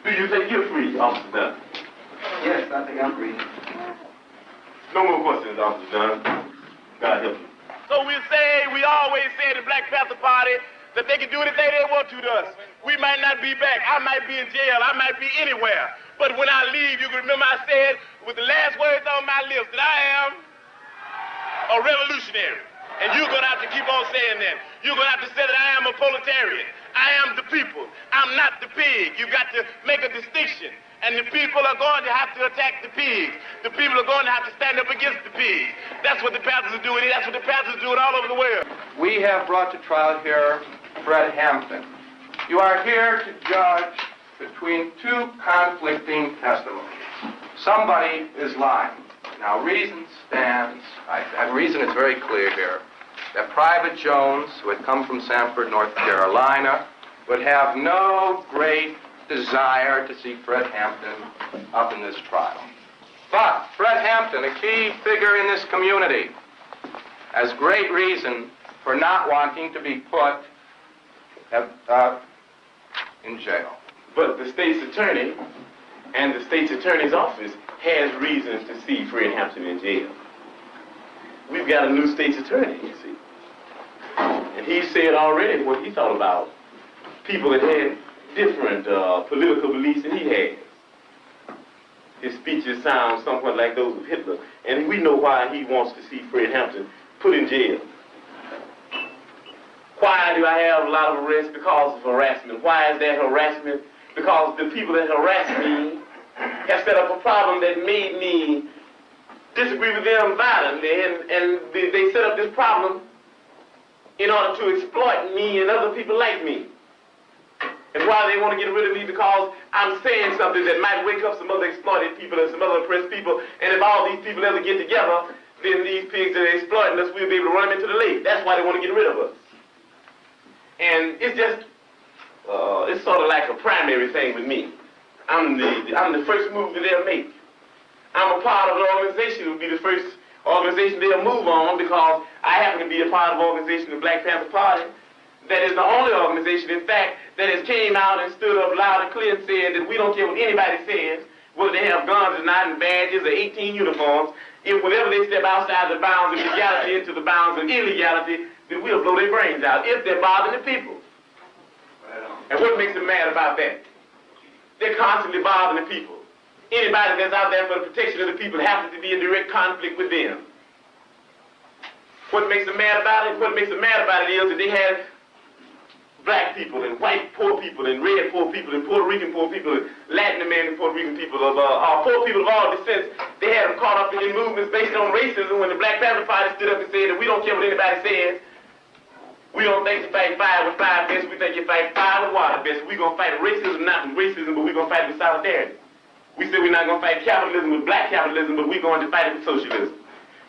Do you think you're free, Officer Dunn? Yes, I think I'm free. No more questions, Officer Dunn. God help you. So we always say in the Black Panther Party that they can do anything they want to us. We might not be back. I might be in jail. I might be anywhere. But when I leave, you can remember I said with the last words on my lips that I am a revolutionary. And you're going to have to keep on saying that. You're going to have to say that I am a proletarian. I am the people. I'm not the pig. You've got to make a distinction. And the people are going to have to attack the pigs. The people are going to have to stand up against the pigs. That's what the Panthers are doing. That's what the Panthers are doing all over the world. We have brought to trial here Fred Hampton. You are here to judge between two conflicting testimonies. Somebody is lying. Now, reason stands, reason is very clear here, that Private Jones, who had come from Sanford, North Carolina, would have no great desire to see Fred Hampton up in this trial. But Fred Hampton, a key figure in this community, has great reason for not wanting to be put in jail. But the state's attorney and the state's attorney's office has reasons to see Fred Hampton in jail. We've got a new state's attorney, you see. And he said already what he thought about people that had different political beliefs than he has. His speeches sound somewhat like those of Hitler. And we know why he wants to see Fred Hampton put in jail. Why do I have a lot of arrests? Because of harassment. Why is that harassment? Because the people that harass me have set up a problem that made me disagree with them violently, and they set up this problem in order to exploit me and other people like me. And why they want to get rid of me? Because I'm saying something that might wake up some other exploited people and some other oppressed people, and if all these people ever get together, then these pigs that are exploiting us, we'll be able to run them into the lake. That's why they want to get rid of us. And it's just, it's sort of like a primary thing with me. I'm the first move that they'll make. I'm a part of the organization. It will be the first organization they'll move on because I happen to be a part of the organization, the Black Panther Party. That is the only organization, in fact, that has came out and stood up loud and clear and said that we don't care what anybody says, whether they have guns or not and badges or 18 uniforms. If whenever they step outside the bounds of legality into the bounds of illegality, then we'll blow their brains out if they're bothering the people. And what makes them mad about that? They're constantly bothering the people. Anybody that's out there for the protection of the people happens to be in direct conflict with them. What makes them mad about it? What makes them mad about it is that they had black people and white poor people and red poor people and Puerto Rican poor people and Latin American Puerto Rican people of poor people of all descents. They had them caught up in movements based on racism when the Black Panther Party stood up and said that we don't care what anybody says. We don't think you fight fire with fire best. We think you fight fire with water best. We're going to fight racism, not with racism, but we're going to fight with solidarity. We said we're not going to fight capitalism with black capitalism, but we're going to fight it with socialism.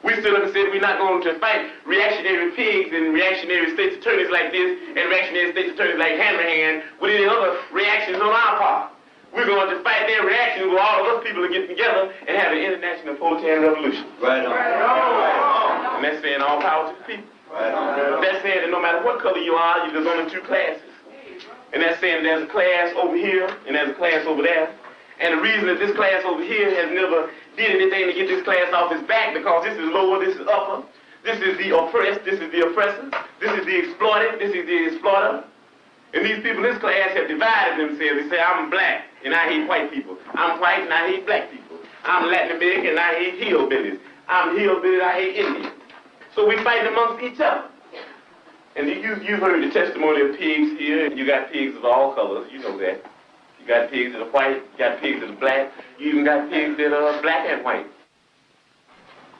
We stood up and said we're not going to fight reactionary pigs and reactionary state's attorneys like this and reactionary state's attorneys like Hanrahan with any other reactions on our part. We're going to fight their reactions where all of us people are getting together and have an international proletarian revolution. Right on. Right on. And that's saying all power to the people. Right on. That's saying that no matter what color you are, there's only two classes. And that's saying there's a class over here and there's a class over there. And the reason that this class over here has never did anything to get this class off its back because this is lower, this is upper. This is the oppressed, this is the oppressor. This is the exploited, this is the exploiter. And these people in this class have divided themselves. They say, I'm black and I hate white people. I'm white and I hate black people. I'm Latin American and I hate hillbillies. I'm hillbilly and I hate Indians. So we fight amongst each other. And you've heard the testimony of pigs here. You got pigs of all colors, you know that. You got pigs that are white, you got pigs that are black, you even got pigs that are black and white.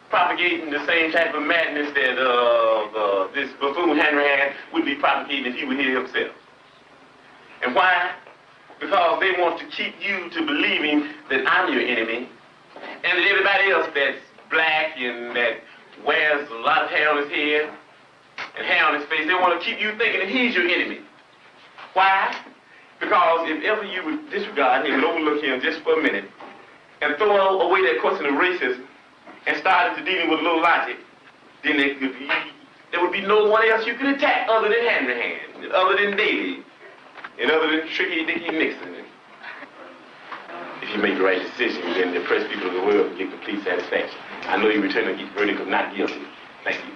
Propagating the same type of madness that this buffoon Hanrahan would be propagating if he were here himself. And why? Because they want to keep you to believing that I'm your enemy, and that everybody else that's black and that wears a lot of hair on his head and hair on his face, they want to keep you thinking that he's your enemy. Why? Because if ever you would disregard him and overlook him just for a minute and throw away that question of racism and start into dealing with a little logic, then there would be no one else you could attack other than Hanrahan, other than Davy, and other than Tricky Dicky Nixon. you make the right decision, then the oppressed people of the world can get complete satisfaction. I know you return a verdict of not guilty. Thank you.